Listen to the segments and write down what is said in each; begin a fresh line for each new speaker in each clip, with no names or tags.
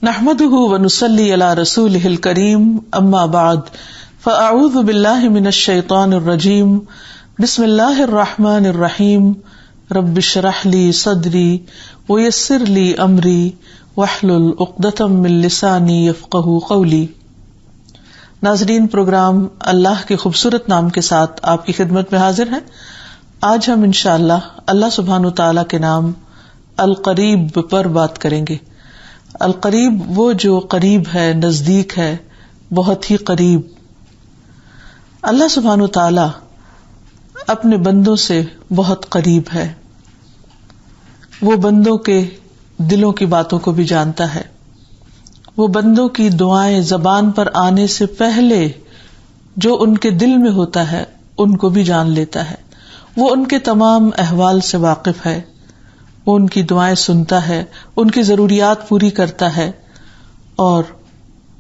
نحمده ونصلي على رسوله الكريم اما بعد فاعوذ بالله من الشيطان الرجيم بسم الله الرحمن الرحيم رب اشرح لي صدري ويسر لي امري واحلل عقدة من لساني يفقهوا قولي۔ ناظرین، پروگرام اللہ کے خوبصورت نام کے ساتھ آپ کی خدمت میں حاضر ہیں۔ آج ہم انشاءاللہ اللہ سبحانہ وتعالی کے نام القریب پر بات کریں گے۔ القریب وہ جو قریب ہے، نزدیک ہے، بہت ہی قریب۔ اللہ سبحانہ وتعالی اپنے بندوں سے بہت قریب ہے۔ وہ بندوں کے دلوں کی باتوں کو بھی جانتا ہے۔ وہ بندوں کی دعائیں زبان پر آنے سے پہلے جو ان کے دل میں ہوتا ہے ان کو بھی جان لیتا ہے۔ وہ ان کے تمام احوال سے واقف ہے۔ وہ ان کی دعائیں سنتا ہے، ان کی ضروریات پوری کرتا ہے اور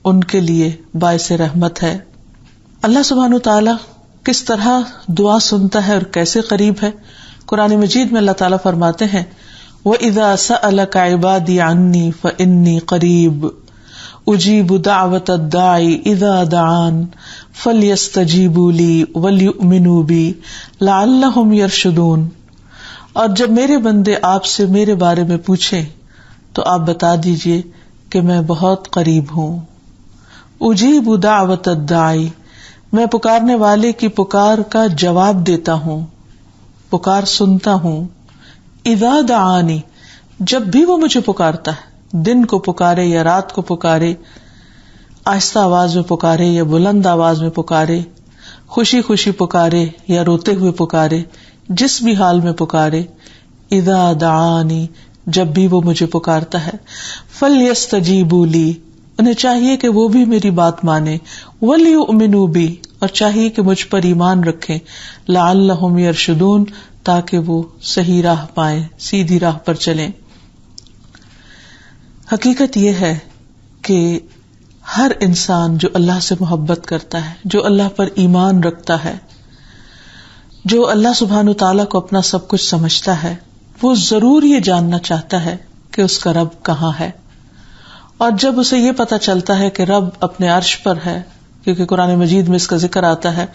ان کے لیے باعث رحمت ہے۔ اللہ سبحانہ تعالیٰ کس طرح دعا سنتا ہے اور کیسے قریب ہے، قرآن مجید میں اللہ تعالیٰ فرماتے ہیں وَإِذَا سَأَلَكَ عِبَادِي عَنِّي فَإِنِّي قَرِيبٌ أُجِيبُ دَعْوَةَ الدَّاعِ إِذَا دَعَانِ فَلْيَسْتَجِيبُوا لِي وَلْيُؤْمِنُوا بِي لَعَلَّهُمْ يَرْشُدُونَ۔ اور جب میرے بندے آپ سے میرے بارے میں پوچھیں تو آپ بتا دیجئے کہ میں بہت قریب ہوں۔ اجیب دعوت الداعی، میں پکارنے والے کی پکار کا جواب دیتا ہوں، پکار سنتا ہوں۔ اذا دعانی، جب بھی وہ مجھے پکارتا ہے، دن کو پکارے یا رات کو پکارے، آہستہ آواز میں پکارے یا بلند آواز میں پکارے، خوشی خوشی پکارے یا روتے ہوئے پکارے، جس بھی حال میں پکارے، اذا دعانی، جب بھی وہ مجھے پکارتا ہے، فلیستجیبوا لی، انہیں چاہیے کہ وہ بھی میری بات مانیں، ولیؤمنوا بی، اور چاہیے کہ مجھ پر ایمان رکھیں، لعلہم یرشدون، تاکہ وہ صحیح راہ پائیں، سیدھی راہ پر چلیں۔ حقیقت یہ ہے کہ ہر انسان جو اللہ سے محبت کرتا ہے، جو اللہ پر ایمان رکھتا ہے، جو اللہ سبحانہ تعالیٰ کو اپنا سب کچھ سمجھتا ہے، وہ ضرور یہ جاننا چاہتا ہے کہ اس کا رب کہاں ہے۔ اور جب اسے یہ پتا چلتا ہے کہ رب اپنے عرش پر ہے، کیونکہ قرآن مجید میں اس کا ذکر آتا ہے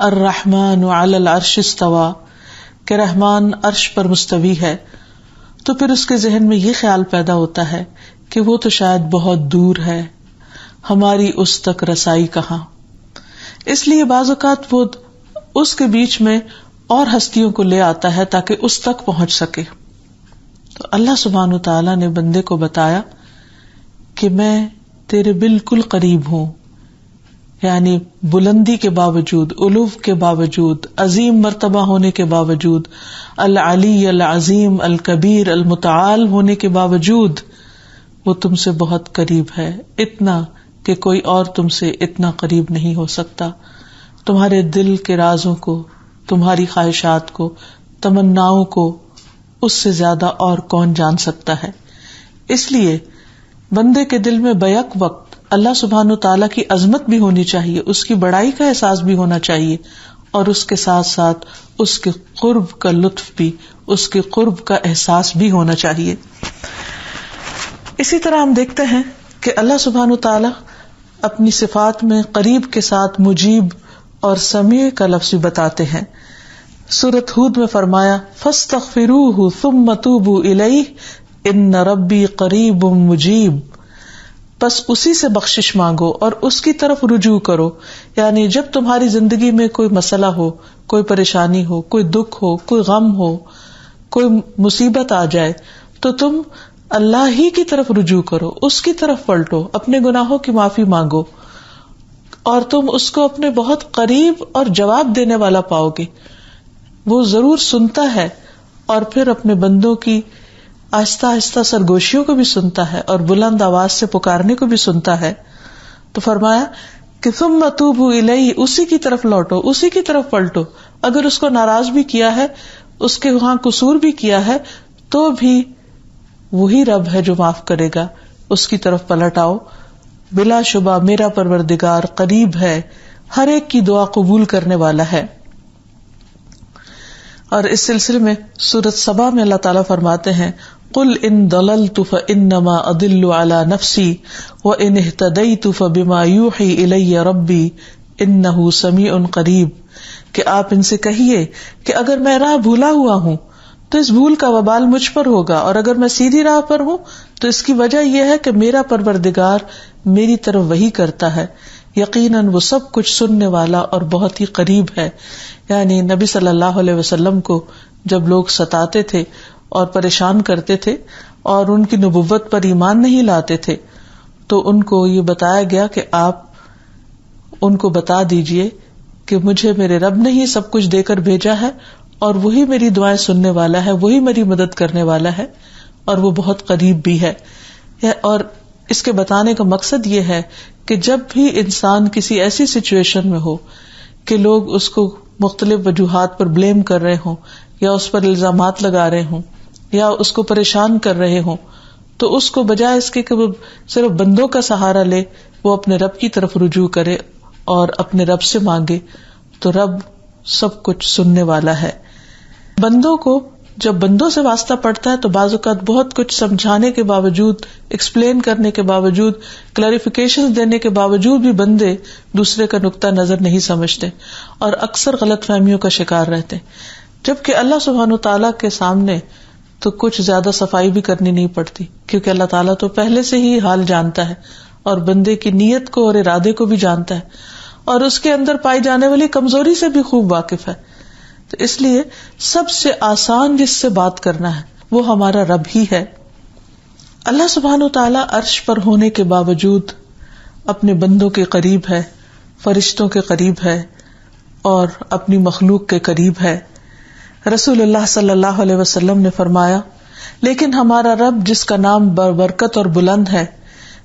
الرحمن علی العرش استوی، کہ رحمان عرش پر مستوی ہے، تو پھر اس کے ذہن میں یہ خیال پیدا ہوتا ہے کہ وہ تو شاید بہت دور ہے، ہماری اس تک رسائی کہاں۔ اس لیے بعض اوقات وہ اس کے بیچ میں اور ہستیوں کو لے آتا ہے تاکہ اس تک پہنچ سکے۔ تو اللہ سبحانہ تعالیٰ نے بندے کو بتایا کہ میں تیرے بالکل قریب ہوں، یعنی بلندی کے باوجود، علو کے باوجود، عظیم مرتبہ ہونے کے باوجود، العلی العظیم الکبیر المتعال ہونے کے باوجود وہ تم سے بہت قریب ہے، اتنا کہ کوئی اور تم سے اتنا قریب نہیں ہو سکتا۔ تمہارے دل کے رازوں کو، تمہاری خواہشات کو، تمناؤں کو اس سے زیادہ اور کون جان سکتا ہے۔ اس لیے بندے کے دل میں بیک وقت اللہ سبحانہ تعالیٰ کی عظمت بھی ہونی چاہیے، اس کی بڑائی کا احساس بھی ہونا چاہیے، اور اس کے ساتھ ساتھ اس کے قرب کا لطف بھی، اس کے قرب کا احساس بھی ہونا چاہیے۔ اسی طرح ہم دیکھتے ہیں کہ اللہ سبحانہ تعالیٰ اپنی صفات میں قریب کے ساتھ مجیب اور سمیع کا لفظ بھی بتاتے ہیں۔ سورۃ ہود میں فرمایا فاستغفروہ ثم توبوا الیہ ان ربی قریب مجیب، پس اسی سے بخشش مانگو اور اس کی طرف رجوع کرو، یعنی جب تمہاری زندگی میں کوئی مسئلہ ہو، کوئی پریشانی ہو، کوئی دکھ ہو، کوئی غم ہو، کوئی مصیبت آ جائے، تو تم اللہ ہی کی طرف رجوع کرو، اس کی طرف پلٹو، اپنے گناہوں کی معافی مانگو، اور تم اس کو اپنے بہت قریب اور جواب دینے والا پاؤ گے۔ وہ ضرور سنتا ہے اور پھر اپنے بندوں کی آہستہ آہستہ سرگوشیوں کو بھی سنتا ہے اور بلند آواز سے پکارنے کو بھی سنتا ہے۔ تو فرمایا کہ ثم توبوا الیہ، اسی کی طرف لوٹو، اسی کی طرف پلٹو۔ اگر اس کو ناراض بھی کیا ہے، اس کے وہاں قصور بھی کیا ہے، تو بھی وہی رب ہے جو معاف کرے گا، اس کی طرف پلٹ آؤ۔ بلا شبہ میرا پروردگار قریب ہے، ہر ایک کی دعا قبول کرنے والا ہے۔ اور اس سلسلے میں سورۃ سبا میں اللہ تعالیٰ فرماتے ہیں قل ان ضللت فانما اضل على نفسی وان اهتدیت فبما یوحی الی ربی انہ سمیع قریب، کہ آپ ان سے کہیے کہ اگر میں راہ بھولا ہوا ہوں تو اس بھول کا وبال مجھ پر ہوگا، اور اگر میں سیدھی راہ پر ہوں تو اس کی وجہ یہ ہے کہ میرا پروردگار میری طرف وحی کرتا ہے، یقیناً وہ سب کچھ سننے والا اور بہت ہی قریب ہے۔ یعنی نبی صلی اللہ علیہ وسلم کو جب لوگ ستاتے تھے اور پریشان کرتے تھے اور ان کی نبوت پر ایمان نہیں لاتے تھے تو ان کو یہ بتایا گیا کہ آپ ان کو بتا دیجئے کہ مجھے میرے رب نے ہی سب کچھ دے کر بھیجا ہے، اور وہی میری دعائیں سننے والا ہے، وہی میری مدد کرنے والا ہے، اور وہ بہت قریب بھی ہے۔ اور اس کے بتانے کا مقصد یہ ہے کہ جب بھی انسان کسی ایسی سچویشن میں ہو کہ لوگ اس کو مختلف وجوہات پر بلیم کر رہے ہوں یا اس پر الزامات لگا رہے ہوں یا اس کو پریشان کر رہے ہوں، تو اس کو بجائے اس کے کہ وہ صرف بندوں کا سہارا لے، وہ اپنے رب کی طرف رجوع کرے اور اپنے رب سے مانگے، تو رب سب کچھ سننے والا ہے۔ بندوں کو جب بندوں سے واسطہ پڑتا ہے تو بعض اوقات بہت کچھ سمجھانے کے باوجود، ایکسپلین کرنے کے باوجود، کلیریفیکیشن دینے کے باوجود بھی بندے دوسرے کا نقطہ نظر نہیں سمجھتے اور اکثر غلط فہمیوں کا شکار رہتے ہیں، جبکہ اللہ سبحانہ تعالیٰ کے سامنے تو کچھ زیادہ صفائی بھی کرنی نہیں پڑتی، کیونکہ اللہ تعالیٰ تو پہلے سے ہی حال جانتا ہے اور بندے کی نیت کو اور ارادے کو بھی جانتا ہے اور اس کے اندر پائی جانے والی کمزوری سے بھی خوب واقف ہے۔ تو اس لیے سب سے آسان جس سے بات کرنا ہے وہ ہمارا رب ہی ہے۔ اللہ سبحانہ وتعالیٰ عرش پر ہونے کے باوجود اپنے بندوں کے قریب ہے، فرشتوں کے قریب ہے اور اپنی مخلوق کے قریب ہے۔ رسول اللہ صلی اللہ علیہ وسلم نے فرمایا، لیکن ہمارا رب جس کا نام برکت اور بلند ہے،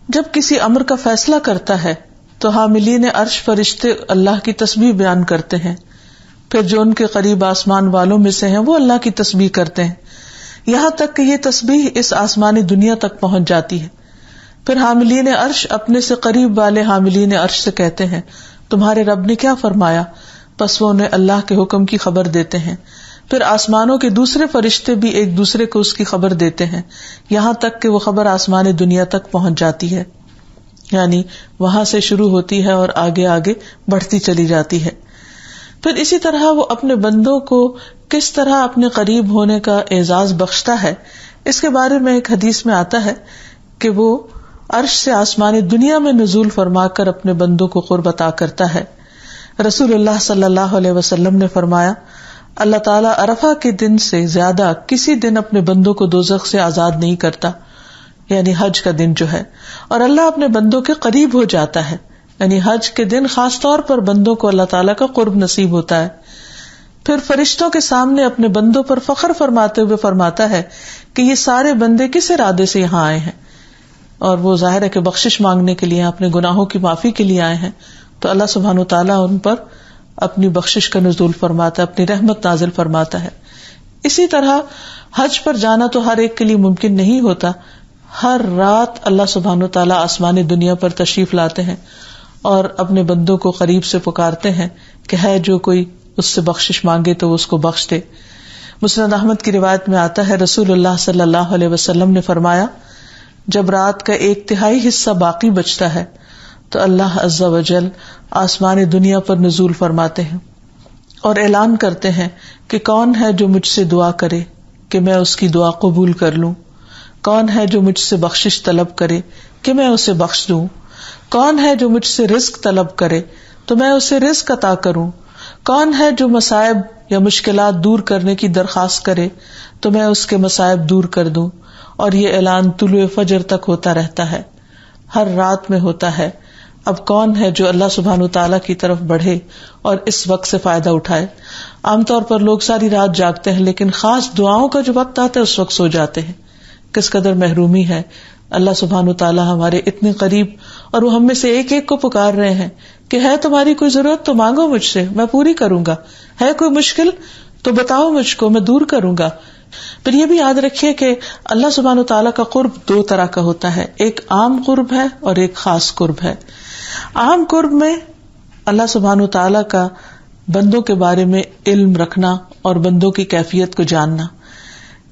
جب کسی امر کا فیصلہ کرتا ہے تو حاملین عرش فرشتے اللہ کی تسبیح بیان کرتے ہیں، پھر جو ان کے قریب آسمان والوں میں سے ہیں وہ اللہ کی تسبیح کرتے ہیں، یہاں تک کہ یہ تسبیح اس آسمانی دنیا تک پہنچ جاتی ہے۔ پھر حاملین عرش اپنے سے قریب والے حاملین عرش سے کہتے ہیں، تمہارے رب نے کیا فرمایا؟ پس وہ انہیں اللہ کے حکم کی خبر دیتے ہیں۔ پھر آسمانوں کے دوسرے فرشتے بھی ایک دوسرے کو اس کی خبر دیتے ہیں، یہاں تک کہ وہ خبر آسمان دنیا تک پہنچ جاتی ہے، یعنی وہاں سے شروع ہوتی ہے اور آگے آگے بڑھتی چلی جاتی ہے۔ پھر اسی طرح وہ اپنے بندوں کو کس طرح اپنے قریب ہونے کا اعزاز بخشتا ہے، اس کے بارے میں ایک حدیث میں آتا ہے کہ وہ عرش سے آسمان دنیا میں نزول فرما کر اپنے بندوں کو قرب عطا کرتا ہے۔ رسول اللہ صلی اللہ علیہ وسلم نے فرمایا، اللہ تعالیٰ عرفہ کے دن سے زیادہ کسی دن اپنے بندوں کو دوزخ سے آزاد نہیں کرتا، یعنی حج کا دن جو ہے، اور اللہ اپنے بندوں کے قریب ہو جاتا ہے، یعنی حج کے دن خاص طور پر بندوں کو اللہ تعالیٰ کا قرب نصیب ہوتا ہے۔ پھر فرشتوں کے سامنے اپنے بندوں پر فخر فرماتے ہوئے فرماتا ہے کہ یہ سارے بندے کس ارادے سے یہاں آئے ہیں، اور وہ ظاہر ہے کہ بخشش مانگنے کے لیے، اپنے گناہوں کی معافی کے لیے آئے ہیں، تو اللہ سبحانہ وتعالیٰ ان پر اپنی بخشش کا نزول فرماتا ہے، اپنی رحمت نازل فرماتا ہے۔ اسی طرح حج پر جانا تو ہر ایک کے لیے ممکن نہیں ہوتا، ہر رات اللہ سبحانہ وتعالیٰ آسمانی دنیا پر تشریف لاتے ہیں اور اپنے بندوں کو قریب سے پکارتے ہیں کہ ہے جو کوئی اس سے بخشش مانگے تو اس کو بخش دے۔ مسند احمد کی روایت میں آتا ہے، رسول اللہ صلی اللہ علیہ وسلم نے فرمایا، جب رات کا 1/3 حصہ باقی بچتا ہے تو اللہ عز و جل آسمان دنیا پر نزول فرماتے ہیں اور اعلان کرتے ہیں کہ کون ہے جو مجھ سے دعا کرے کہ میں اس کی دعا قبول کر لوں، کون ہے جو مجھ سے بخشش طلب کرے کہ میں اسے بخش دوں، کون ہے جو مجھ سے رزق طلب کرے تو میں اسے رزق عطا کروں، کون ہے جو مصائب یا مشکلات دور کرنے کی درخواست کرے تو میں اس کے مصائب دور کر دوں۔ اور یہ اعلان طلوع فجر تک ہوتا رہتا ہے، ہر رات میں ہوتا ہے۔ اب کون ہے جو اللہ سبحانہ وتعالیٰ کی طرف بڑھے اور اس وقت سے فائدہ اٹھائے؟ عام طور پر لوگ ساری رات جاگتے ہیں، لیکن خاص دعاؤں کا جو وقت آتا ہے اس وقت سو جاتے ہیں۔ کس قدر محرومی ہے، اللہ سبحانہ وتعالیٰ ہمارے اتنے قریب، اور وہ ہم میں سے ایک ایک کو پکار رہے ہیں کہ ہے تمہاری کوئی ضرورت تو مانگو مجھ سے، میں پوری کروں گا، ہے کوئی مشکل تو بتاؤ مجھ کو، میں دور کروں گا۔ پھر یہ بھی یاد رکھیے کہ اللہ سبحانہ وتعالیٰ کا قرب 2 طرح کا ہوتا ہے، ایک عام قرب ہے اور ایک خاص قرب ہے۔ عام قرب میں اللہ سبحانہ وتعالیٰ کا بندوں کے بارے میں علم رکھنا اور بندوں کی کیفیت کو جاننا،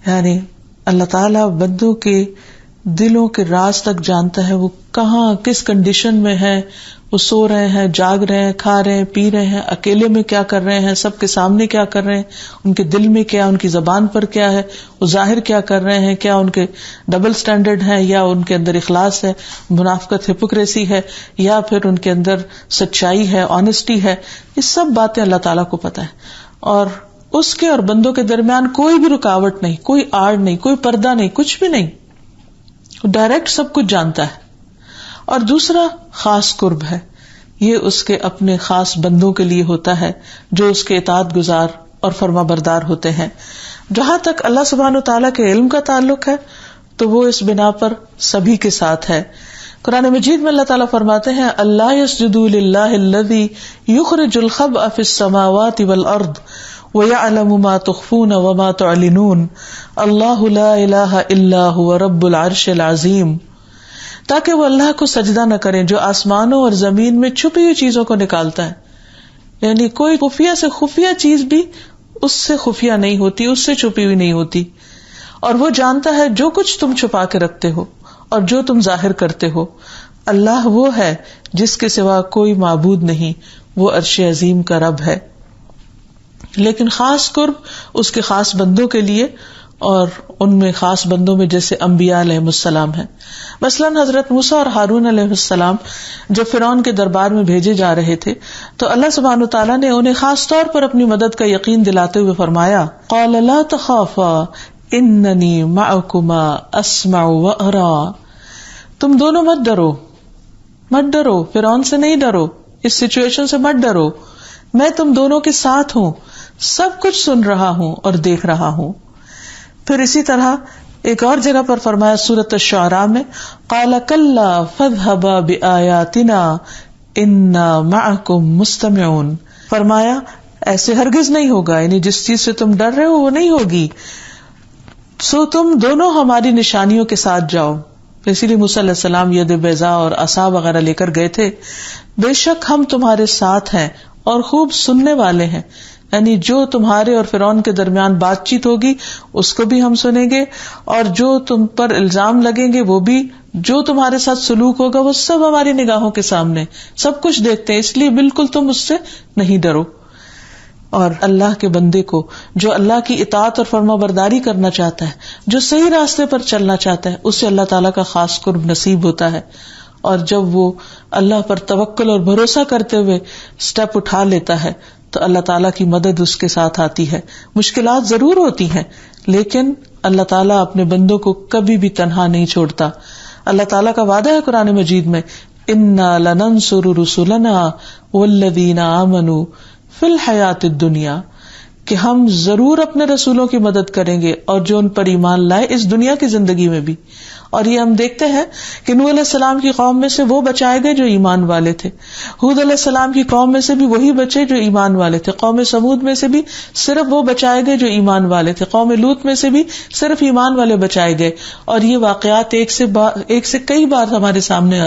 یعنی اللہ تعالیٰ بندوں کے دلوں کے راز تک جانتا ہے، وہ کہاں کس کنڈیشن میں ہے، وہ سو رہے ہیں، جاگ رہے ہیں، کھا رہے ہیں، پی رہے ہیں، اکیلے میں کیا کر رہے ہیں، سب کے سامنے کیا کر رہے ہیں، ان کے دل میں کیا، ان کی زبان پر کیا ہے، وہ ظاہر کیا کر رہے ہیں، کیا ان کے ڈبل سٹینڈرڈ ہے، یا ان کے اندر اخلاص ہے، منافقت ہپوکریسی ہے، یا پھر ان کے اندر سچائی ہے، آنےسٹی ہے. یہ سب باتیں اللہ تعالیٰ کو پتہ ہے، اور اس کے اور بندوں کے درمیان کوئی بھی رکاوٹ نہیں، کوئی آڑ نہیں، کوئی پردہ نہیں، کچھ بھی نہیں. ڈائریکٹ سب کچھ جانتا ہے. اور دوسرا خاص قرب ہے، یہ اس کے اپنے خاص بندوں کے لیے ہوتا ہے جو اس کے اطاعت گزار اور فرما بردار ہوتے ہیں. جہاں تک اللہ سبحانہ وتعالیٰ کے علم کا تعلق ہے تو وہ اس بنا پر سبھی کے ساتھ ہے. قرآن مجید میں اللہ تعالیٰ فرماتے ہیں اللہ یسجدوا للہ الذی یخرج الخبء فی السماوات والارض وَيَعْلَمُ مَا تُخْفُونَ وَمَا تُعْلِنُونَ اللَّهُ لَا إِلَهَ إِلَّا هُوَ رَبُّ الْعَرْشِ الْعَظِيمِ، تاکہ وہ اللہ کو سجدہ نہ کریں جو آسمانوں اور زمین میں چھپی ہوئی چیزوں کو نکالتا ہے. یعنی کوئی خفیہ سے خفیہ چیز بھی اس سے خفیہ نہیں ہوتی، اس سے چھپی ہوئی نہیں ہوتی. اور وہ جانتا ہے جو کچھ تم چھپا کے رکھتے ہو اور جو تم ظاہر کرتے ہو. اللہ وہ ہے جس کے سوا کوئی معبود نہیں، وہ عرش عظیم کا رب ہے. لیکن خاص قرب اس کے خاص بندوں کے لیے، اور ان میں خاص بندوں میں جیسے انبیاء علیہ السلام ہیں. مثلاً حضرت موسیٰ اور ہارون علیہ السلام جب فرعون کے دربار میں بھیجے جا رہے تھے تو اللہ سبحانہ تعالیٰ نے انہیں خاص طور پر اپنی مدد کا یقین دلاتے ہوئے فرمایا قال لا تخافا اننی معکما اسمع وارا، تم دونوں مت ڈرو، فرعون سے نہیں ڈرو، اس سچویشن سے مت ڈرو، میں تم دونوں کے ساتھ ہوں، سب کچھ سن رہا ہوں اور دیکھ رہا ہوں. پھر اسی طرح ایک اور جگہ پر فرمایا سورۃ الشعراء میں قال کلا فاذهبا بآیاتنا انا معکم مستمعون، فرمایا ایسے ہرگز نہیں ہوگا، یعنی جس چیز سے تم ڈر رہے ہو وہ نہیں ہوگی، سو تم دونوں ہماری نشانیوں کے ساتھ جاؤ. اسی لیے موسیٰ علیہ السلام ید بیضاء اور عصا وغیرہ لے کر گئے تھے. بے شک ہم تمہارے ساتھ ہیں اور خوب سننے والے ہیں، یعنی جو تمہارے اور فرعون کے درمیان بات چیت ہوگی اس کو بھی ہم سنیں گے، اور جو تم پر الزام لگیں گے وہ بھی، جو تمہارے ساتھ سلوک ہوگا وہ سب ہماری نگاہوں کے سامنے، سب کچھ دیکھتے ہیں، اس لیے بالکل تم اس سے نہیں ڈرو. اور اللہ کے بندے کو جو اللہ کی اطاعت اور فرما برداری کرنا چاہتا ہے، جو صحیح راستے پر چلنا چاہتا ہے، اسے اللہ تعالیٰ کا خاص قرب نصیب ہوتا ہے. اور جب وہ اللہ پر توکل اور بھروسہ کرتے ہوئے سٹیپ اٹھا لیتا ہے تو اللہ تعالیٰ کی مدد اس کے ساتھ آتی ہے. مشکلات ضرور ہوتی ہیں لیکن اللہ تعالیٰ اپنے بندوں کو کبھی بھی تنہا نہیں چھوڑتا. اللہ تعالیٰ کا وعدہ ہے قرآن مجید میں انا لننصر رسلنا والذین آمنوا فی الحیات الدنیا، کہ ہم ضرور اپنے رسولوں کی مدد کریں گے اور جو ان پر ایمان لائے اس دنیا کی زندگی میں بھی. اور یہ ہم دیکھتے ہیں کہ نوح علیہ السلام کی قوم میں سے وہ بچائے گئے جو ایمان والے تھے، ہود علیہ السلام کی قوم میں سے بھی وہی بچے جو ایمان والے تھے، قوم سمود میں سے بھی صرف وہ بچائے گئے جو ایمان والے تھے، قوم لوط میں سے بھی صرف ایمان والے بچائے گئے. اور یہ واقعات ایک سے کئی بار ہمارے سامنے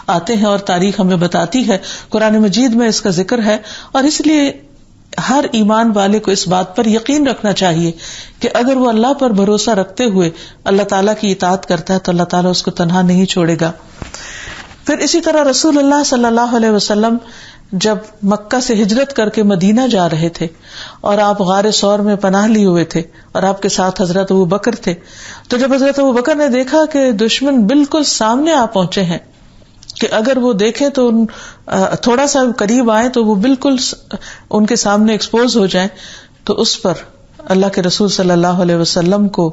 آتے ہیں اور تاریخ ہمیں بتاتی ہے، قرآن مجید میں اس کا ذکر ہے. اور اس لیے ہر ایمان والے کو اس بات پر یقین رکھنا چاہیے کہ اگر وہ اللہ پر بھروسہ رکھتے ہوئے اللہ تعالیٰ کی اطاعت کرتا ہے تو اللہ تعالیٰ اس کو تنہا نہیں چھوڑے گا. پھر اسی طرح رسول اللہ صلی اللہ علیہ وسلم جب مکہ سے ہجرت کر کے مدینہ جا رہے تھے اور آپ غار ثور میں پناہ لیے ہوئے تھے اور آپ کے ساتھ حضرت ابوبکر تھے، تو جب حضرت ابوبکر نے دیکھا کہ دشمن بالکل سامنے آ پہنچے ہیں کہ اگر وہ دیکھیں تو تھوڑا سا قریب آئے تو وہ بالکل ان کے سامنے ایکسپوز ہو جائیں، تو اس پر اللہ کے رسول صلی اللہ علیہ وسلم کو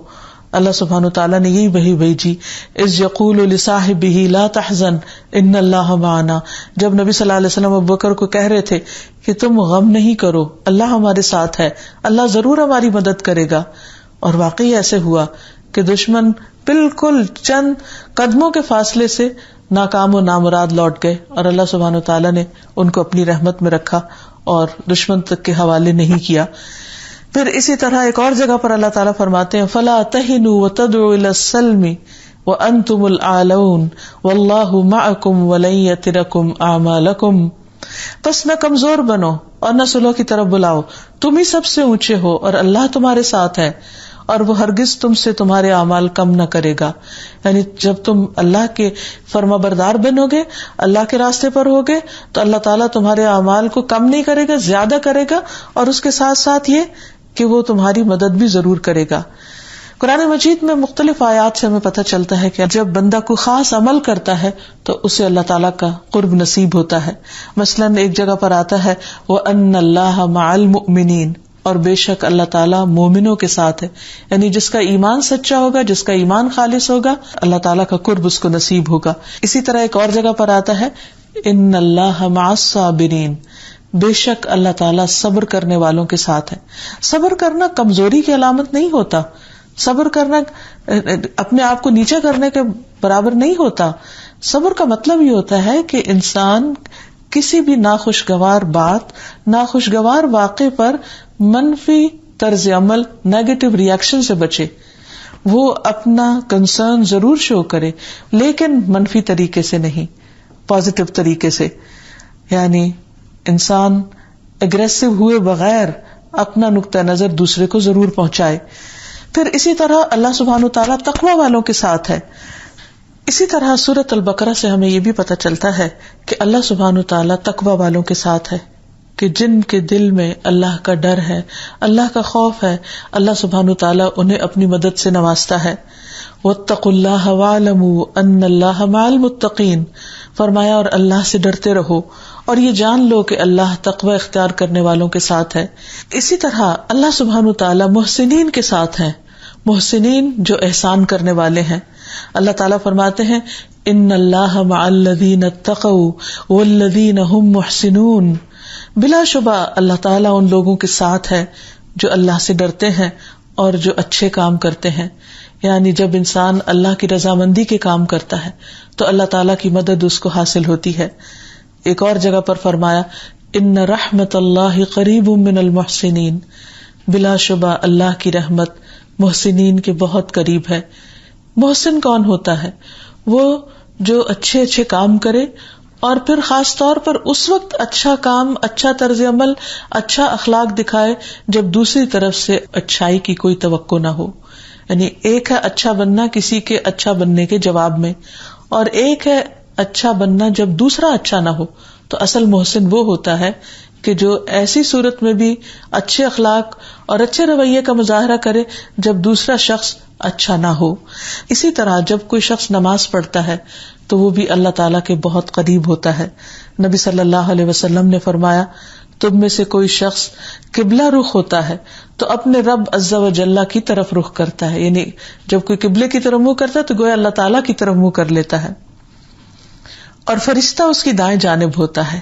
اللہ سبحانہ تعالیٰ نے یہی وحی بھیجی اذ یقول لصاحبہ لا تحزن ان اللہ معنا. جب نبی صلی اللہ علیہ وسلم ابوبکر کو کہہ رہے تھے کہ تم غم نہیں کرو، اللہ ہمارے ساتھ ہے، اللہ ضرور ہماری مدد کرے گا. اور واقعی ایسے ہوا کہ دشمن بالکل چند قدموں کے فاصلے سے ناکام و نامراد لوٹ گئے اور اللہ سبحانہ تعالیٰ نے ان کو اپنی رحمت میں رکھا اور دشمن تک کے حوالے نہیں کیا. پھر اسی طرح ایک اور جگہ پر اللہ تعالیٰ فرماتے ہیں فَلَا تَهِنُوا وَتَدْعُوا إِلَى السَّلْمِ وَأَنْتُمُ الْأَعْلَوْنَ وَاللَّهُ مَعَكُمْ وَلَن يَتِرَكُمْ أَعْمَالَكُمْ. پس نہ کمزور بنو اور نہ صلح کی طرف بلاؤ، تم ہی سب سے اونچے ہو اور اللہ تمہارے ساتھ ہے اور وہ ہرگز تم سے تمہارے اعمال کم نہ کرے گا. یعنی جب تم اللہ کے فرما بردار بنو گے، اللہ کے راستے پر ہوگے، تو اللہ تعالیٰ تمہارے اعمال کو کم نہیں کرے گا، زیادہ کرے گا، اور اس کے ساتھ ساتھ یہ کہ وہ تمہاری مدد بھی ضرور کرے گا. قرآن مجید میں مختلف آیات سے ہمیں پتہ چلتا ہے کہ جب بندہ کوئی خاص عمل کرتا ہے تو اسے اللہ تعالیٰ کا قرب نصیب ہوتا ہے. مثلاً ایک جگہ پر آتا ہے وَأَنَّ اللَّهَ مَعَ الْمُؤْمِنِينَ، اور بے شک اللہ تعالیٰ مومنوں کے ساتھ ہے. یعنی جس کا ایمان سچا ہوگا، جس کا ایمان خالص ہوگا، اللہ تعالیٰ کا قرب اس کو نصیب ہوگا. اسی طرح ایک اور جگہ پر آتا ہے إِنَّ اللَّهَ مَعَ الصَّابِرِينَ، بے شک اللہ تعالیٰ صبر کرنے والوں کے ساتھ ہے. صبر کرنا کمزوری کی علامت نہیں ہوتا، صبر کرنا اپنے آپ کو نیچا کرنے کے برابر نہیں ہوتا. صبر کا مطلب یہ ہوتا ہے کہ انسان کسی بھی ناخوشگوار بات، ناخوشگوار واقع پر منفی طرز عمل، نیگیٹو ریئیکشن سے بچے. وہ اپنا کنسرن ضرور شو کرے لیکن منفی طریقے سے نہیں، پازیٹو طریقے سے. یعنی انسان اگریسو ہوئے بغیر اپنا نقطہ نظر دوسرے کو ضرور پہنچائے. پھر اسی طرح اللہ سبحانہ وتعالیٰ تقوی والوں کے ساتھ ہے. اسی طرح سورۃ البقرہ سے ہمیں یہ بھی پتہ چلتا ہے کہ اللہ سبحانہ وتعالیٰ تقوی والوں کے ساتھ ہے، کہ جن کے دل میں اللہ کا ڈر ہے، اللہ کا خوف ہے، اللہ سبحانہ وتعالیٰ انہیں اپنی مدد سے نوازتا ہے. واتقوا اللہ واعلموا ان اللہ مع المتقین، فرمایا اور اللہ سے ڈرتے رہو اور یہ جان لو کہ اللہ تقوی اختیار کرنے والوں کے ساتھ ہے. اسی طرح اللہ سبحانہ وتعالیٰ محسنین کے ساتھ ہے. محسنین جو احسان کرنے والے ہیں. اللہ تعالیٰ فرماتے ہیں ان اللہ مع الذین اتقوا والذین هم محسنون، بلا شبہ اللہ تعالیٰ ان لوگوں کے ساتھ ہے جو اللہ سے ڈرتے ہیں اور جو اچھے کام کرتے ہیں. یعنی جب انسان اللہ کی رضامندی کے کام کرتا ہے تو اللہ تعالیٰ کی مدد اس کو حاصل ہوتی ہے. ایک اور جگہ پر فرمایا ان رحمت اللہ قریب من المحسنین، بلا شبہ اللہ کی رحمت محسنین کے بہت قریب ہے. محسن کون ہوتا ہے؟ وہ جو اچھے اچھے کام کرے اور پھر خاص طور پر اس وقت اچھا کام، اچھا طرز عمل، اچھا اخلاق دکھائے جب دوسری طرف سے اچھائی کی کوئی توقع نہ ہو. یعنی ایک ہے اچھا بننا کسی کے اچھا بننے کے جواب میں، اور ایک ہے اچھا بننا جب دوسرا اچھا نہ ہو. تو اصل محسن وہ ہوتا ہے کہ جو ایسی صورت میں بھی اچھے اخلاق اور اچھے رویے کا مظاہرہ کرے جب دوسرا شخص اچھا نہ ہو. اسی طرح جب کوئی شخص نماز پڑھتا ہے تو وہ بھی اللہ تعالیٰ کے بہت قریب ہوتا ہے. نبی صلی اللہ علیہ وسلم نے فرمایا تم میں سے کوئی شخص قبلہ رخ ہوتا ہے تو اپنے رب عز و جل کی طرف رخ کرتا ہے. یعنی جب کوئی قبلے کی طرف منہ کرتا ہے تو گویا اللہ تعالیٰ کی طرف منہ کر لیتا ہے، اور فرشتہ اس کی دائیں جانب ہوتا ہے.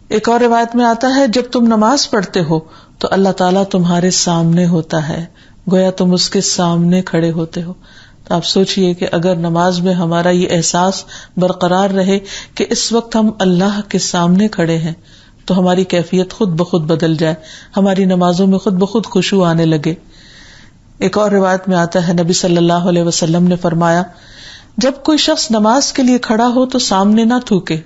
ایک اور روایت میں آتا ہے جب تم نماز پڑھتے ہو تو اللہ تعالیٰ تمہارے سامنے ہوتا ہے، گویا تم اس کے سامنے کھڑے ہوتے ہو. تو آپ سوچئے کہ اگر نماز میں ہمارا یہ احساس برقرار رہے کہ اس وقت ہم اللہ کے سامنے کھڑے ہیں تو ہماری کیفیت خود بخود بدل جائے، ہماری نمازوں میں خود بخود خشوع آنے لگے. ایک اور روایت میں آتا ہے نبی صلی اللہ علیہ وسلم نے فرمایا جب کوئی شخص نماز کے لیے کھڑا ہو تو سامنے نہ تھوکے،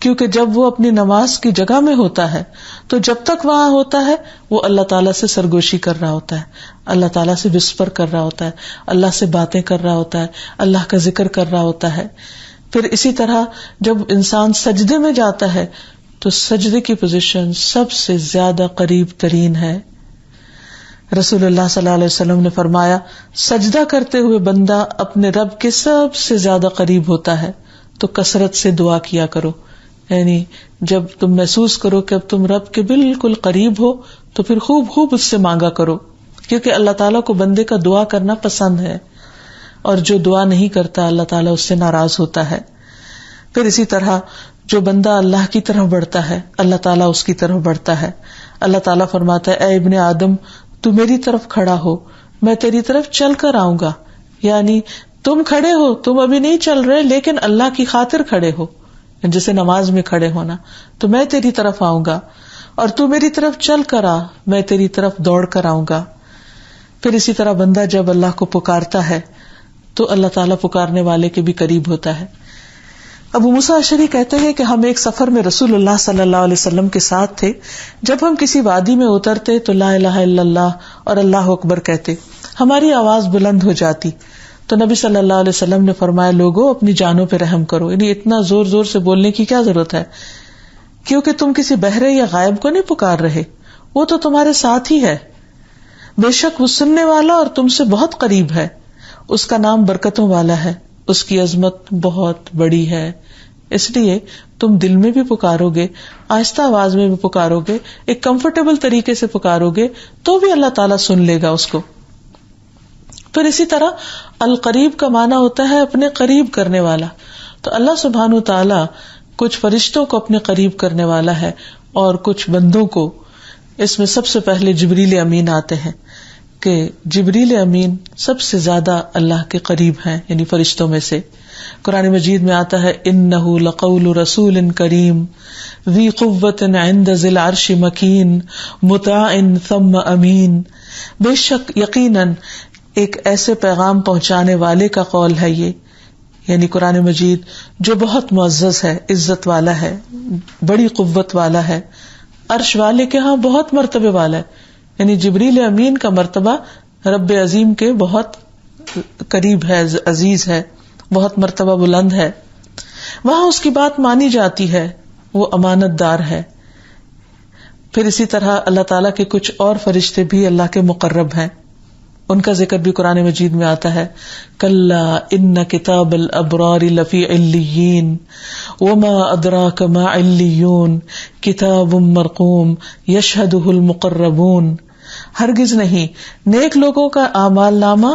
کیونکہ جب وہ اپنی نماز کی جگہ میں ہوتا ہے تو جب تک وہاں ہوتا ہے وہ اللہ تعالیٰ سے سرگوشی کر رہا ہوتا ہے، اللہ تعالیٰ سے وسپر کر رہا ہوتا ہے، اللہ سے باتیں کر رہا ہوتا ہے، اللہ کا ذکر کر رہا ہوتا ہے. پھر اسی طرح جب انسان سجدے میں جاتا ہے تو سجدے کی پوزیشن سب سے زیادہ قریب ترین ہے. رسول اللہ صلی اللہ علیہ وسلم نے فرمایا سجدہ کرتے ہوئے بندہ اپنے رب کے سب سے زیادہ قریب ہوتا ہے تو کثرت سے دعا کیا کرو. یعنی جب تم محسوس کرو کہ اب تم رب کے بالکل قریب ہو تو پھر خوب خوب اس سے مانگا کرو، کیونکہ اللہ تعالیٰ کو بندے کا دعا کرنا پسند ہے، اور جو دعا نہیں کرتا اللہ تعالیٰ اس سے ناراض ہوتا ہے. پھر اسی طرح جو بندہ اللہ کی طرف بڑھتا ہے اللہ تعالیٰ اس کی طرف بڑھتا ہے. اللہ تعالیٰ فرماتا ہے اے ابن آدم تو میری طرف کھڑا ہو، میں تیری طرف چل کر آؤں گا. یعنی تم کھڑے ہو، تم ابھی نہیں چل رہے لیکن اللہ کی خاطر کھڑے ہو، جیسے نماز میں کھڑے ہونا، تو میں تیری طرف آؤں گا، اور تو میری طرف چل کر آ، میں تیری طرف دوڑ کر آؤں گا. پھر اسی طرح بندہ جب اللہ کو پکارتا ہے تو اللہ تعالیٰ پکارنے والے کے بھی قریب ہوتا ہے. ابو موسیٰ اشعری کہتے ہیں کہ ہم ایک سفر میں رسول اللہ صلی اللہ علیہ وسلم کے ساتھ تھے. جب ہم کسی وادی میں اترتے تو لا الہ الا اللہ اور اللہ اکبر کہتے. ہماری آواز بلند ہو جاتی تو نبی صلی اللہ علیہ وسلم نے فرمایا لوگوں اپنی جانوں پہ رحم کرو. یعنی اتنا زور زور سے بولنے کی کیا ضرورت ہے, کیونکہ تم کسی بہرے یا غائب کو نہیں پکار رہے, وہ تو تمہارے ساتھ ہی ہے. بے شک وہ سننے والا اور تم سے بہت قریب ہے. اس کا نام برکتوں والا ہے, اس کی عظمت بہت بڑی ہے. اس لیے تم دل میں بھی پکارو گے, آہستہ آواز میں بھی پکارو گے, ایک کمفرٹیبل طریقے سے پکارو گے تو بھی اللہ تعالیٰ سن لے گا اس کو. پھر اسی طرح القریب کا معنی ہوتا ہے اپنے قریب کرنے والا. تو اللہ سبحانہ و تعالیٰ کچھ فرشتوں کو اپنے قریب کرنے والا ہے اور کچھ بندوں کو. اس میں سب سے پہلے جبریل امین آتے ہیں کہ جبریل امین سب سے زیادہ اللہ کے قریب ہیں, یعنی فرشتوں میں سے. قرآن مجید میں آتا ہے انہ لقول رسول کریم ذی قوۃ عند ذی العرش مکین مطاع ثم امین. بے شک یقیناً ایک ایسے پیغام پہنچانے والے کا قول ہے یہ, یعنی قرآن مجید جو بہت معزز ہے, عزت والا ہے, بڑی قوت والا ہے, عرش والے کے ہاں بہت مرتبے والا ہے. یعنی جبریل امین کا مرتبہ رب عظیم کے بہت قریب ہے, عزیز ہے, بہت مرتبہ بلند ہے. وہاں اس کی بات مانی جاتی ہے, وہ امانت دار ہے. پھر اسی طرح اللہ تعالیٰ کے کچھ اور فرشتے بھی اللہ کے مقرب ہیں, ان کا ذکر بھی قرآن مجید میں آتا ہے کلا ان کتاب الابرار لفی علیین وما ادراک ما علیون کتاب مرقوم یشہدہ المقربون. ہرگز نہیں, نیک لوگوں کا اعمال نامہ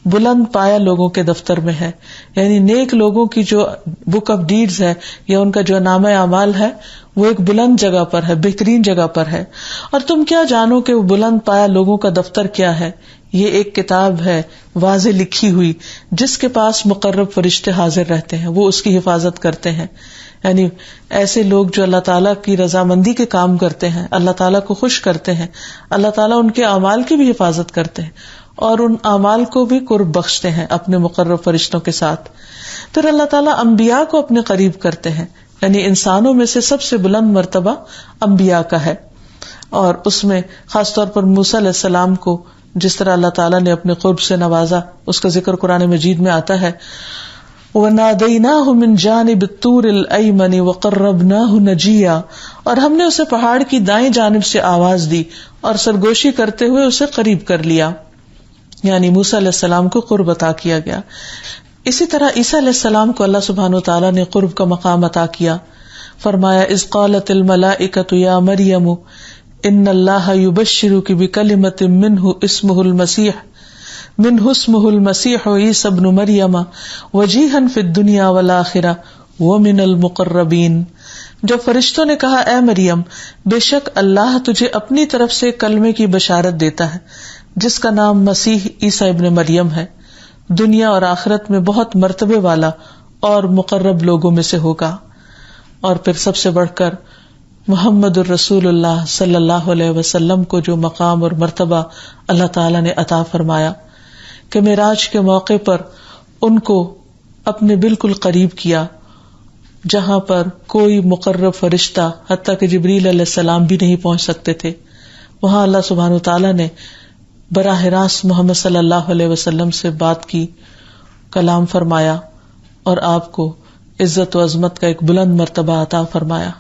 بلند پایا لوگوں کے دفتر میں ہے. یعنی نیک لوگوں کی جو بک آف ڈیڈز ہے یا ان کا جو نامہ اعمال ہے وہ ایک بلند جگہ پر ہے, بہترین جگہ پر ہے. اور تم کیا جانو کہ وہ بلند پایا لوگوں کا دفتر کیا ہے؟ یہ ایک کتاب ہے واضح لکھی ہوئی جس کے پاس مقرب فرشتے حاضر رہتے ہیں, وہ اس کی حفاظت کرتے ہیں. یعنی ایسے لوگ جو اللہ تعالیٰ کی رضامندی کے کام کرتے ہیں, اللہ تعالیٰ کو خوش کرتے ہیں, اللہ تعالیٰ ان کے اعمال کی بھی حفاظت کرتے ہیں اور ان اعمال کو بھی قرب بخشتے ہیں اپنے مقرب فرشتوں کے ساتھ. پھر اللہ تعالیٰ انبیاء کو اپنے قریب کرتے ہیں, یعنی انسانوں میں سے سب سے بلند مرتبہ انبیاء کا ہے. اور اس میں خاص طور پر موسیٰ علیہ السلام کو جس طرح اللہ تعالیٰ نے اپنے قرب سے نوازا, اس کا ذکر قرآن مجید میں آتا ہے وَنَادَيْنَاهُ مِنْ جَانِبِ الطُّورِ الْأَيْمَنِ وَقَرَّبْنَاهُ نَجِيًّا, اور ہم نے اسے پہاڑ کی دائیں جانب سے آواز دی اور سرگوشی کرتے ہوئے اسے قریب کر لیا. یعنی موسیٰ علیہ السلام کو قرب عطا کیا گیا. اسی طرح عیسیٰ علیہ السلام کو اللہ سبحانہ وتعالیٰ نے قرب کا مقام عطا کیا. فرمایا اذ قالت الملائکۃ یا مریم ان اللہ یبشرک بکلمۃ منہ اسمہ المسیح عیسی ابن مریم وجیہا فی الدنیا والآخرہ ومن المقربین. جب فرشتوں نے کہا اے مریم بے شک اللہ تجھے اپنی طرف سے کلمے کی بشارت دیتا ہے جس کا نام مسیح عیسی ابن مریم ہے, دنیا اور آخرت میں بہت مرتبے والا اور مقرب لوگوں میں سے ہوگا. اور پھر سب سے بڑھ کر محمد الرسول اللہ صلی اللہ علیہ وسلم کو جو مقام اور مرتبہ اللہ تعالیٰ نے عطا فرمایا کہ معراج کے موقع پر ان کو اپنے بالکل قریب کیا, جہاں پر کوئی مقرب فرشتہ حتیٰ کہ جبریل علیہ السلام بھی نہیں پہنچ سکتے تھے. وہاں اللہ سبحانہ وتعالیٰ نے براہ راست محمد صلی اللہ علیہ وسلم سے بات کی, کلام فرمایا اور آپ کو عزت و عظمت کا ایک بلند مرتبہ عطا فرمایا.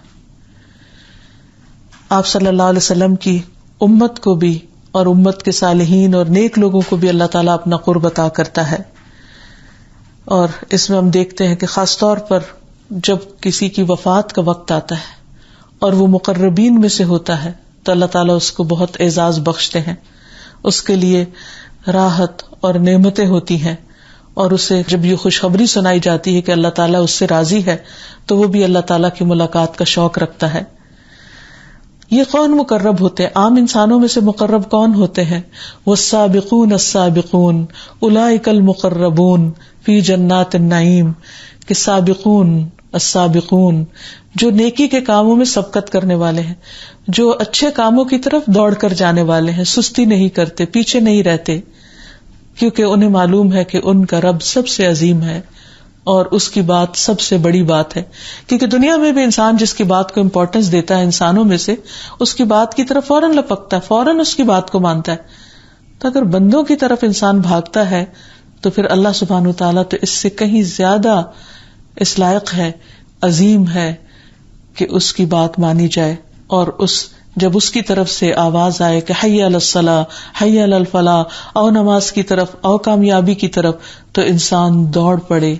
آپ صلی اللہ علیہ وسلم کی امت کو بھی اور امت کے صالحین اور نیک لوگوں کو بھی اللہ تعالیٰ اپنا قرب عطا کرتا ہے. اور اس میں ہم دیکھتے ہیں کہ خاص طور پر جب کسی کی وفات کا وقت آتا ہے اور وہ مقربین میں سے ہوتا ہے تو اللہ تعالیٰ اس کو بہت اعزاز بخشتے ہیں, اس کے لیے راحت اور نعمتیں ہوتی ہیں, اور اسے جب یہ خوشخبری سنائی جاتی ہے کہ اللہ تعالیٰ اس سے راضی ہے تو وہ بھی اللہ تعالیٰ کی ملاقات کا شوق رکھتا ہے. یہ کون مقرب ہوتے ہیں؟ عام انسانوں میں سے مقرب کون ہوتے ہیں؟ والسابقون السابقون اولئک المقربون فی جنات النعیم, کہ سابقون السابقون جو نیکی کے کاموں میں سبقت کرنے والے ہیں, جو اچھے کاموں کی طرف دوڑ کر جانے والے ہیں, سستی نہیں کرتے, پیچھے نہیں رہتے, کیونکہ انہیں معلوم ہے کہ ان کا رب سب سے عظیم ہے, اور اس کی بات سب سے بڑی بات ہے. کیونکہ دنیا میں بھی انسان جس کی بات کو امپورٹنس دیتا ہے انسانوں میں سے، اس کی بات کی طرف فوراً لپکتا ہے، فوراً اس کی بات کو مانتا ہے. تو اگر بندوں کی طرف انسان بھاگتا ہے تو پھر اللہ سبحانہ وتعالیٰ تو اس سے کہیں زیادہ اس لائق ہے، عظیم ہے کہ اس کی بات مانی جائے. اور جب اس کی طرف سے آواز آئے کہ حی علی الصلاۃ، حی علی الفلاح، او نماز کی طرف، او کامیابی کی طرف، تو انسان دوڑ پڑے،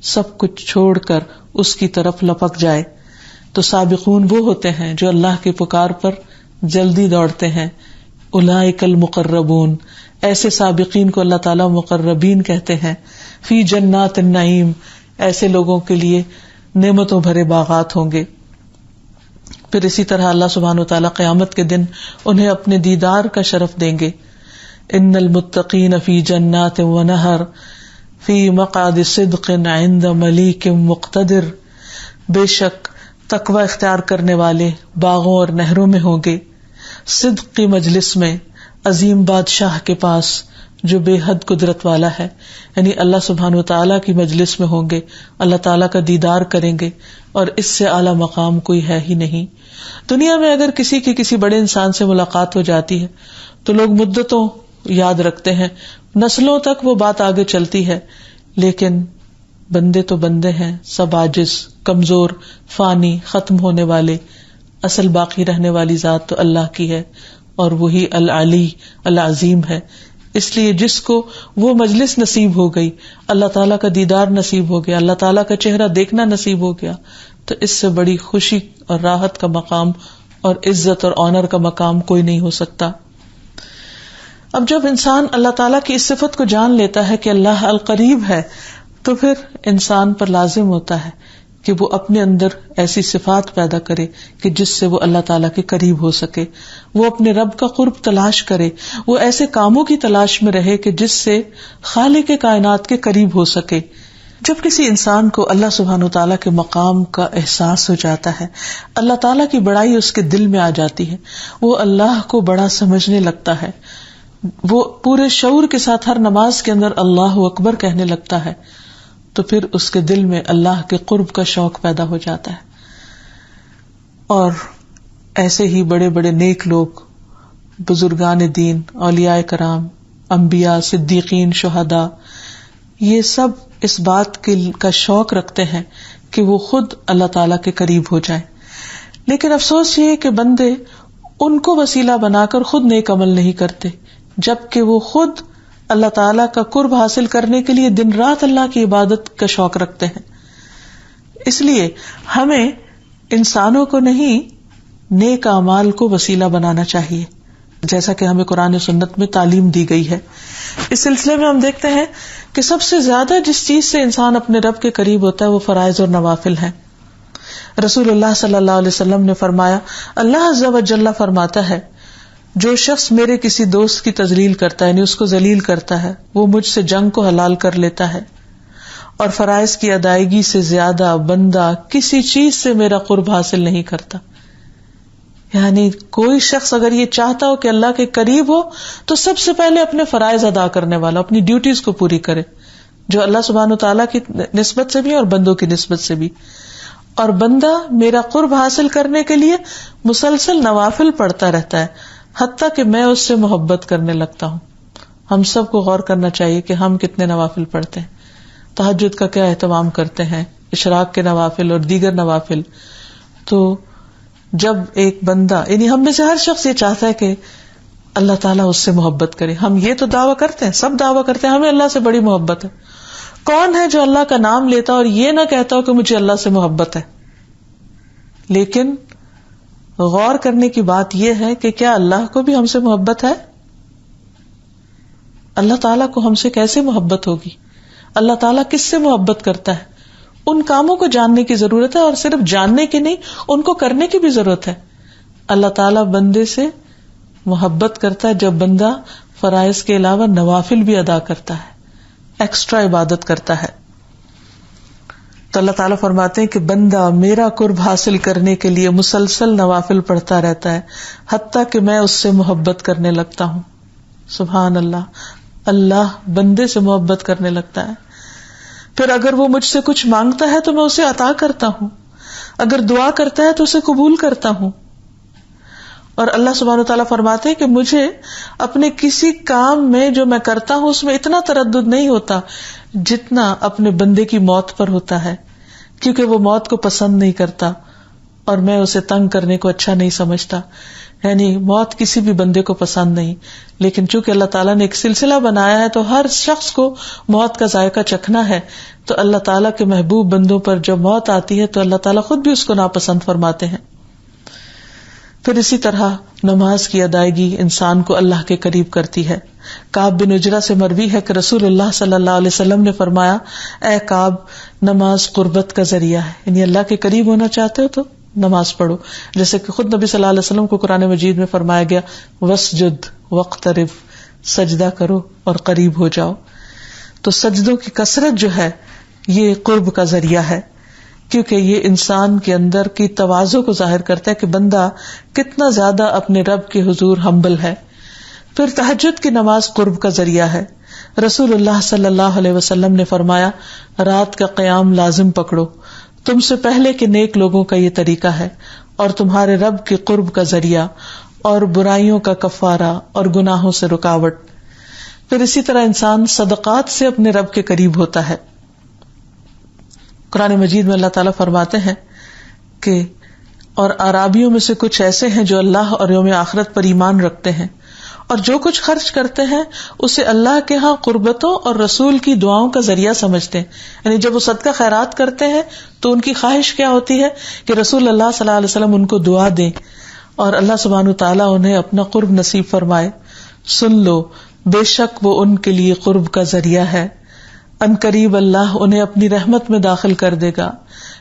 سب کچھ چھوڑ کر اس کی طرف لپک جائے. تو سابقون وہ ہوتے ہیں جو اللہ کے پکار پر جلدی دوڑتے ہیں. اولئک المقربون، ایسے سابقین کو اللہ تعالیٰ مقربین کہتے ہیں. فی جنات النعیم، ایسے لوگوں کے لیے نعمتوں بھرے باغات ہوں گے. پھر اسی طرح اللہ سبحانہ وتعالیٰ قیامت کے دن انہیں اپنے دیدار کا شرف دیں گے. ان المتقین فی جنات ونہر فی مقعد صدق عند ملیک مقتدر، بے شک تقوی اختیار کرنے والے باغوں اور نہروں میں ہوں گے، صدق کی مجلس میں، عظیم بادشاہ کے پاس جو بے حد قدرت والا ہے. یعنی اللہ سبحانہ وتعالیٰ کی مجلس میں ہوں گے، اللہ تعالیٰ کا دیدار کریں گے، اور اس سے اعلیٰ مقام کوئی ہے ہی نہیں. دنیا میں اگر کسی بڑے انسان سے ملاقات ہو جاتی ہے تو لوگ مدتوں یاد رکھتے ہیں، نسلوں تک وہ بات آگے چلتی ہے. لیکن بندے تو بندے ہیں، سب عاجز، کمزور، فانی، ختم ہونے والے. اصل باقی رہنے والی ذات تو اللہ کی ہے، اور وہی العلی العظیم ہے. اس لیے جس کو وہ مجلس نصیب ہو گئی، اللہ تعالیٰ کا دیدار نصیب ہو گیا، اللہ تعالیٰ کا چہرہ دیکھنا نصیب ہو گیا، تو اس سے بڑی خوشی اور راحت کا مقام اور عزت اور آنر کا مقام کوئی نہیں ہو سکتا. اب جب انسان اللہ تعالیٰ کی اس صفت کو جان لیتا ہے کہ اللہ القریب ہے، تو پھر انسان پر لازم ہوتا ہے کہ وہ اپنے اندر ایسی صفات پیدا کرے کہ جس سے وہ اللہ تعالیٰ کے قریب ہو سکے. وہ اپنے رب کا قرب تلاش کرے، وہ ایسے کاموں کی تلاش میں رہے کہ جس سے خالق کائنات کے قریب ہو سکے. جب کسی انسان کو اللہ سبحانہ وتعالیٰ کے مقام کا احساس ہو جاتا ہے، اللہ تعالیٰ کی بڑائی اس کے دل میں آ جاتی ہے، وہ اللہ کو بڑا سمجھنے لگتا ہے، وہ پورے شعور کے ساتھ ہر نماز کے اندر اللہ اکبر کہنے لگتا ہے، تو پھر اس کے دل میں اللہ کے قرب کا شوق پیدا ہو جاتا ہے. اور ایسے ہی بڑے بڑے نیک لوگ، بزرگان دین، اولیاء کرام، انبیاء، صدیقین، شہداء، یہ سب اس بات کا شوق رکھتے ہیں کہ وہ خود اللہ تعالیٰ کے قریب ہو جائیں. لیکن افسوس یہ ہے کہ بندے ان کو وسیلہ بنا کر خود نیک عمل نہیں کرتے، جبکہ وہ خود اللہ تعالیٰ کا قرب حاصل کرنے کے لیے دن رات اللہ کی عبادت کا شوق رکھتے ہیں. اس لیے ہمیں انسانوں کو نہیں، نیک اعمال کو وسیلہ بنانا چاہیے، جیسا کہ ہمیں قرآن و سنت میں تعلیم دی گئی ہے. اس سلسلے میں ہم دیکھتے ہیں کہ سب سے زیادہ جس چیز سے انسان اپنے رب کے قریب ہوتا ہے وہ فرائض اور نوافل ہیں. رسول اللہ صلی اللہ علیہ وسلم نے فرمایا، اللہ عز و جل فرماتا ہے، جو شخص میرے کسی دوست کی تذلیل کرتا ہے، یعنی اس کو ذلیل کرتا ہے، وہ مجھ سے جنگ کو حلال کر لیتا ہے، اور فرائض کی ادائیگی سے زیادہ بندہ کسی چیز سے میرا قرب حاصل نہیں کرتا. یعنی کوئی شخص اگر یہ چاہتا ہو کہ اللہ کے قریب ہو تو سب سے پہلے اپنے فرائض ادا کرنے والا، اپنی ڈیوٹیز کو پوری کرے، جو اللہ سبحانہ وتعالیٰ کی نسبت سے بھی اور بندوں کی نسبت سے بھی. اور بندہ میرا قرب حاصل کرنے کے لیے مسلسل نوافل پڑھتا رہتا ہے، حتیٰ کہ میں اس سے محبت کرنے لگتا ہوں. ہم سب کو غور کرنا چاہیے کہ ہم کتنے نوافل پڑھتے ہیں، تہجد کا کیا اہتمام کرتے ہیں، اشراق کے نوافل اور دیگر نوافل. تو جب ایک بندہ، یعنی ہم میں سے ہر شخص یہ چاہتا ہے کہ اللہ تعالیٰ اس سے محبت کرے. ہم یہ تو دعویٰ کرتے ہیں، سب دعویٰ کرتے ہیں ہمیں اللہ سے بڑی محبت ہے. کون ہے جو اللہ کا نام لیتا اور یہ نہ کہتا ہو کہ مجھے اللہ سے محبت ہے؟ لیکن غور کرنے کی بات یہ ہے کہ کیا اللہ کو بھی ہم سے محبت ہے؟ اللہ تعالیٰ کو ہم سے کیسے محبت ہوگی؟ اللہ تعالیٰ کس سے محبت کرتا ہے؟ ان کاموں کو جاننے کی ضرورت ہے، اور صرف جاننے کی نہیں، ان کو کرنے کی بھی ضرورت ہے. اللہ تعالیٰ بندے سے محبت کرتا ہے جب بندہ فرائض کے علاوہ نوافل بھی ادا کرتا ہے، ایکسٹرا عبادت کرتا ہے. تو اللہ تعالیٰ فرماتے ہیں کہ بندہ میرا قرب حاصل کرنے کے لیے مسلسل نوافل پڑھتا رہتا ہے، حتیٰ کہ میں اس سے محبت کرنے لگتا ہوں. سبحان اللہ، اللہ بندے سے محبت کرنے لگتا ہے. پھر اگر وہ مجھ سے کچھ مانگتا ہے تو میں اسے عطا کرتا ہوں، اگر دعا کرتا ہے تو اسے قبول کرتا ہوں. اور اللہ سبحانہ وتعالیٰ فرماتے ہیں کہ مجھے اپنے کسی کام میں جو میں کرتا ہوں اس میں اتنا تردد نہیں ہوتا جتنا اپنے بندے کی موت پر ہوتا ہے، کیونکہ وہ موت کو پسند نہیں کرتا اور میں اسے تنگ کرنے کو اچھا نہیں سمجھتا. یعنی موت کسی بھی بندے کو پسند نہیں، لیکن چونکہ اللہ تعالیٰ نے ایک سلسلہ بنایا ہے تو ہر شخص کو موت کا ذائقہ چکھنا ہے. تو اللہ تعالیٰ کے محبوب بندوں پر جب موت آتی ہے تو اللہ تعالیٰ خود بھی اس کو ناپسند فرماتے ہیں. پھر اسی طرح نماز کی ادائیگی انسان کو اللہ کے قریب کرتی ہے. کعب بن عجرہ سے مروی ہے کہ رسول اللہ صلی اللہ علیہ وسلم نے فرمایا، اے کعب، نماز قربت کا ذریعہ ہے. یعنی اللہ کے قریب ہونا چاہتے ہو تو نماز پڑھو. جیسے کہ خود نبی صلی اللہ علیہ وسلم کو قرآن مجید میں فرمایا گیا، وسجد واقترب، سجدہ کرو اور قریب ہو جاؤ. تو سجدوں کی کثرت جو ہے یہ قرب کا ذریعہ ہے، کیونکہ یہ انسان کے اندر کی تواضع کو ظاہر کرتا ہے کہ بندہ کتنا زیادہ اپنے رب کے حضور ہمبل ہے. پھر تہجد کی نماز قرب کا ذریعہ ہے. رسول اللہ صلی اللہ علیہ وسلم نے فرمایا، رات کا قیام لازم پکڑو، تم سے پہلے کے نیک لوگوں کا یہ طریقہ ہے اور تمہارے رب کے قرب کا ذریعہ اور برائیوں کا کفارہ اور گناہوں سے رکاوٹ. پھر اسی طرح انسان صدقات سے اپنے رب کے قریب ہوتا ہے. قرآن مجید میں اللہ تعالیٰ فرماتے ہیں کہ اور اعرابیوں میں سے کچھ ایسے ہیں جو اللہ اور یوم آخرت پر ایمان رکھتے ہیں اور جو کچھ خرچ کرتے ہیں اسے اللہ کے ہاں قربتوں اور رسول کی دعاؤں کا ذریعہ سمجھتے ہیں. یعنی جب وہ صدقہ خیرات کرتے ہیں تو ان کی خواہش کیا ہوتی ہے کہ رسول اللہ صلی اللہ علیہ وسلم ان کو دعا دیں اور اللہ سبحانہ تعالیٰ انہیں اپنا قرب نصیب فرمائے. سن لو، بے شک وہ ان کے لیے قرب کا ذریعہ ہے، ان قریب اللہ انہیں اپنی رحمت میں داخل کر دے گا،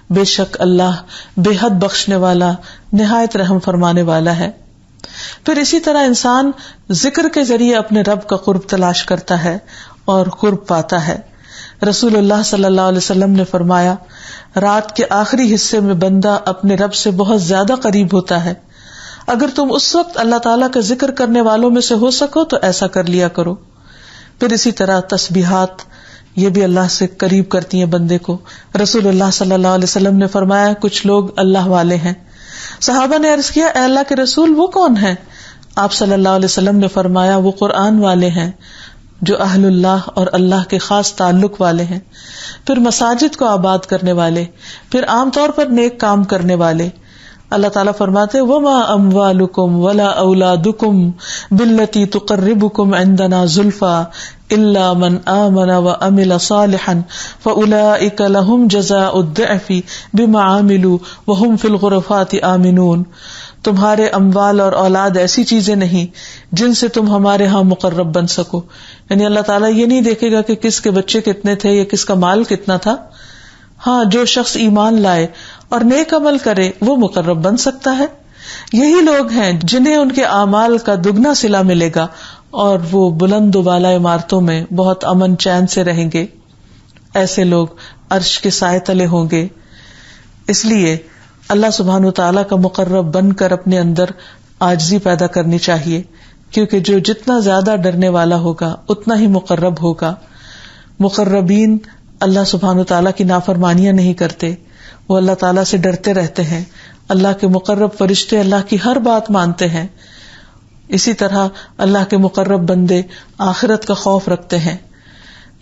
بے شک اللہ بے حد بخشنے والا نہایت رحم فرمانے والا ہے. پھر اسی طرح انسان ذکر کے ذریعے اپنے رب کا قرب تلاش کرتا ہے اور قرب پاتا ہے. رسول اللہ صلی اللہ علیہ وسلم نے فرمایا، رات کے آخری حصے میں بندہ اپنے رب سے بہت زیادہ قریب ہوتا ہے. اگر تم اس وقت اللہ تعالیٰ کا ذکر کرنے والوں میں سے ہو سکو تو ایسا کر لیا کرو. پھر اسی طرح تسبیحات، یہ بھی اللہ سے قریب کرتی ہیں بندے کو. رسول اللہ صلی اللہ علیہ وسلم نے فرمایا، کچھ لوگ اللہ والے ہیں. صحابہ نے عرض کیا، اے اللہ کے رسول وہ کون ہیں؟ آپ صلی اللہ علیہ وسلم نے فرمایا، وہ قرآن والے ہیں جو اہل اللہ اور اللہ کے خاص تعلق والے ہیں. پھر مساجد کو آباد کرنے والے، پھر عام طور پر نیک کام کرنے والے. اللہ تعالیٰ فرماتے، وما اموالکم ولا اولادکم باللتی تقربکم عندنا زلفا الا من آمن وعمل صالحا فاولئک لهم جزاء الضعف بما عملوا وهم فی الغرفات آمنون. تمہارے اموال اور اولاد ایسی چیزیں نہیں جن سے تم ہمارے ہاں مقرب بن سکو. یعنی اللہ تعالیٰ یہ نہیں دیکھے گا کہ کس کے بچے کتنے تھے یا کس کا مال کتنا تھا. ہاں، جو شخص ایمان لائے اور نیک عمل کرے وہ مقرب بن سکتا ہے. یہی لوگ ہیں جنہیں ان کے اعمال کا دگنا صلہ ملے گا اور وہ بلند و بالا عمارتوں میں بہت امن چین سے رہیں گے. ایسے لوگ عرش کے سائے تلے ہوں گے. اس لیے اللہ سبحانہ وتعالیٰ کا مقرب بن کر اپنے اندر عاجزی پیدا کرنی چاہیے، کیونکہ جو جتنا زیادہ ڈرنے والا ہوگا اتنا ہی مقرب ہوگا. مقربین اللہ سبحانہ وتعالیٰ کی نافرمانیاں نہیں کرتے، وہ اللہ تعالیٰ سے ڈرتے رہتے ہیں. اللہ کے مقرب فرشتے اللہ کی ہر بات مانتے ہیں. اسی طرح اللہ کے مقرب بندے آخرت کا خوف رکھتے ہیں.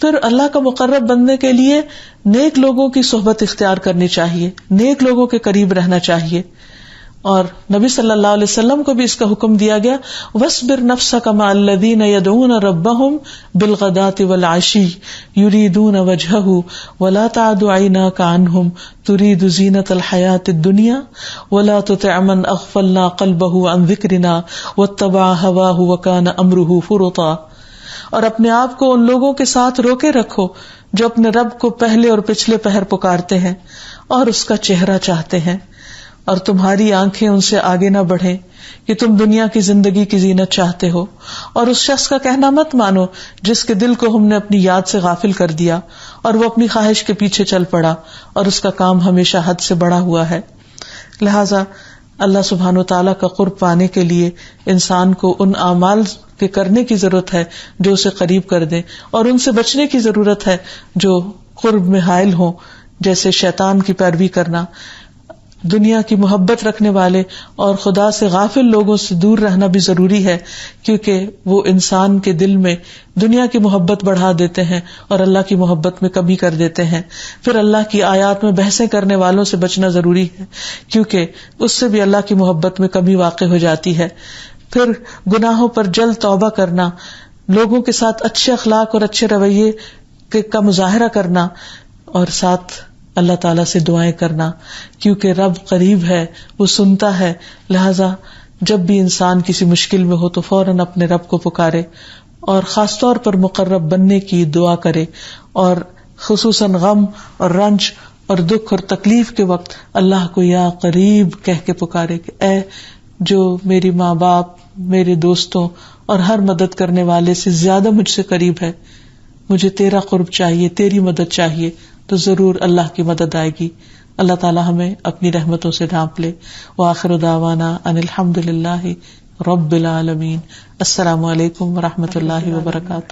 پھر اللہ کا مقرب بننے کے لیے نیک لوگوں کی صحبت اختیار کرنی چاہیے، نیک لوگوں کے قریب رہنا چاہیے. اور نبی صلی اللہ علیہ وسلم کو بھی اس کا حکم دیا گیا، وَاصْبِرْ نَفْسَكَ مَعَ الَّذِينَ يَدْعُونَ رَبَّهُمْ بِالْغَدَاةِ وَالْعَشِيِّ يُرِيدُونَ وَجْهَهُ وَلَا تَعْدُ عَيْنَاكَ عَنْهُمْ تُرِيدُ زِينَةَ الْحَيَاةِ الدُّنْيَا وَلَا تُطِعْ مَنْ أَغْفَلْنَا قَلْبَهُ عَنْ ذِكْرِنَا وَاتَّبَعَ هَوَاهُ وَكَانَ أَمْرُهُ فُرُطًا. اور اپنے آپ کو ان لوگوں کے ساتھ روکے رکھو جو اپنے رب کو پہلے اور پچھلے پہر پکارتے ہیں اور اس کا چہرہ چاہتے ہیں، اور تمہاری آنکھیں ان سے آگے نہ بڑھیں کہ تم دنیا کی زندگی کی زینت چاہتے ہو. اور اس شخص کا کہنا مت مانو جس کے دل کو ہم نے اپنی یاد سے غافل کر دیا اور وہ اپنی خواہش کے پیچھے چل پڑا اور اس کا کام ہمیشہ حد سے بڑا ہوا ہے. لہذا اللہ سبحانہ وتعالیٰ کا قرب پانے کے لیے انسان کو ان اعمال کے کرنے کی ضرورت ہے جو اسے قریب کر دیں، اور ان سے بچنے کی ضرورت ہے جو قرب میں حائل ہوں، جیسے شیطان کی پیروی کرنا، دنیا کی محبت رکھنے والے اور خدا سے غافل لوگوں سے دور رہنا بھی ضروری ہے، کیونکہ وہ انسان کے دل میں دنیا کی محبت بڑھا دیتے ہیں اور اللہ کی محبت میں کمی کر دیتے ہیں۔ پھر اللہ کی آیات میں بحثیں کرنے والوں سے بچنا ضروری ہے، کیونکہ اس سے بھی اللہ کی محبت میں کمی واقع ہو جاتی ہے۔ پھر گناہوں پر جلد توبہ کرنا، لوگوں کے ساتھ اچھے اخلاق اور اچھے رویے کا مظاہرہ کرنا، اور ساتھ اللہ تعالیٰ سے دعائیں کرنا، کیونکہ رب قریب ہے، وہ سنتا ہے۔ لہذا جب بھی انسان کسی مشکل میں ہو تو فوراً اپنے رب کو پکارے اور خاص طور پر مقرب بننے کی دعا کرے، اور خصوصاً غم اور رنج اور دکھ اور تکلیف کے وقت اللہ کو یا قریب کہہ کے پکارے کہ اے جو میری ماں باپ، میرے دوستوں اور ہر مدد کرنے والے سے زیادہ مجھ سے قریب ہے، مجھے تیرا قرب چاہیے، تیری مدد چاہیے، تو ضرور اللہ کی مدد آئے گی۔ اللہ تعالی ہمیں اپنی رحمتوں سے ڈھانپ لے۔ وآخر دعوانا ان الحمد للہ رب العالمین۔ السلام علیکم ورحمۃ اللہ وبرکاتہ۔